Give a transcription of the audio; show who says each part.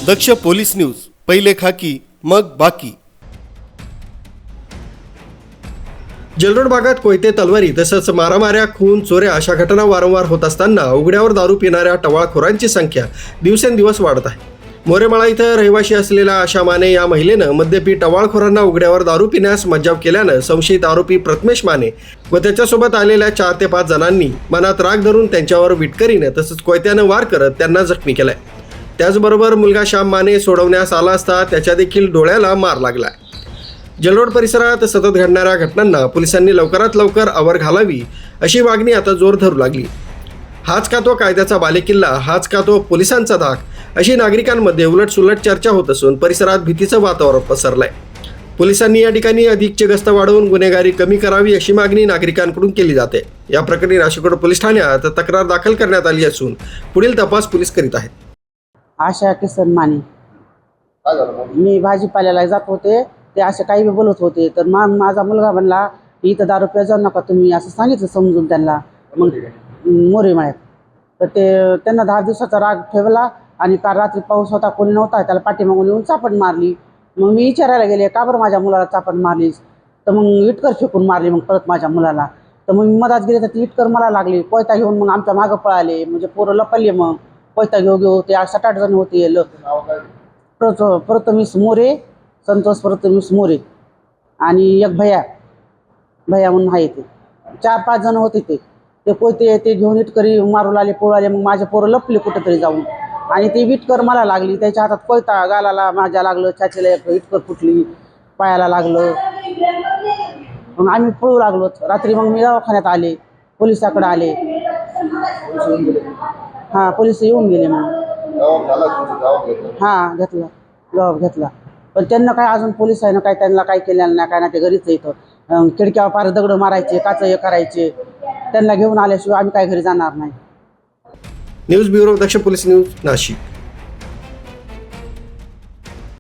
Speaker 1: दक्ष police news, पहिले खाकी मग बाकी। जलरोड भागात कोयते, तलवारी तसंच मारामाऱ्या, खून, चोऱ्या अशा घटना वारंवार होत असताना उघड्यावर दारू पिणाऱ्या टवाळखोरांची संख्या दिवसेंदिवस वाढत आहे। मोरेमाळा इथं रहिवाशी असलेल्या आशा माने या महिलेनं मद्यपी टवाळखोरांना उघड्यावर दारू पिण्यास मज्जाव केल्यानं संशयित आरोपी प्रथमेश माने व त्याच्यासोबत आलेल्या 4 ते 5 जणांनी मनात राग धरून त्यांच्यावर विटकरीनं तसंच कोयत्यानं वार करत त्यांना जखमी केलाय। त्याचबरोबर मुलगा श्याम माने सोडवण्यास आला असता त्याच्या देखील डोळ्याला मार लागला। जलरोड परिसरात सतत घडणाऱ्या घटनांना पोलिसांनी लवकरात लवकर आवर घालावी अशी मागणी आता जोर धरू लागली। हाच का तो कायद्याचा बालेकिल्ला, हाच का तो पोलिसांचा धाक, अशी नागरिकांमध्ये उलटसुलट चर्चा होत असून परिसरात भीतीचं वातावरण पसरलंय। पोलिसांनी या ठिकाणी अधिकची गस्त वाढवून गुन्हेगारी कमी करावी अशी मागणी नागरिकांकडून केली जाते। या प्रकरणी नाशिक रोड पोलीस ठाण्यात तक्रार दाखल करण्यात आली असून पुढील तपास पोलीस करीत आहेत।
Speaker 2: आशा किसन माने, मी भाजीपाल्याला जात होते, ते असे काही बी बोलत होते, तर माझा मुलगा म्हणला इथं दारू प्या जाऊ नका तुम्ही, असं सांगितलं समजून त्यांना। मग मोरेमाळ्यात तर त्यांना 10 दिवसाचा राग ठेवला आणि काल रात्री पाऊस होता, कोणी नव्हता, त्याला पाठीमागून येऊन चापट मारली। मग मी विचारायला गेले का बरं माझ्या मुलाला चापट मारलीस, तर मग इटकर फेकून मारली मग परत माझ्या मुलाला। तर मग मी मधात गेले तर ती इटकर मला लागली, कोयता घेऊन मग आमच्या मागं पळाले, म्हणजे पोरं लपले। मग कोयता घेऊ ते 7-8 जण होते। प्रथमेश मोरे, संतोष प्रथमेश मोरे आणि एक भैया म्हणून आहे, ते 4-5 जण होते। ते कोयते ते घेऊन इटकरी मारू लागले, पळाले। मग माझे पोरं लपले कुठंतरी जाऊन आणि ती इटकर मला लागली, त्याच्या हातात कोयता, गालाला माझ्या लागलं, छातीला एक इटकर फुटली, पायाला लागलं। मग आम्ही पळू लागलो रात्री। मग मी दवाखान्यात आले, पोलिसाकडे आले। हां, पोलिस येऊन गेले। मग हां जबाब घेतला, पण त्यांना काय अजून पोलिसांना काय त्यांना काय केलेलं नाही, काय ना, ते घरीच इथं खिडक्यावर पार दगड मारायचे, काच हे करायचे। त्यांना घेऊन आल्याशिवाय आम्ही काय घरी जाणार नाही।
Speaker 1: न्यूज ब्युरो, दक्ष पोलीस न्यूज, नाशिक।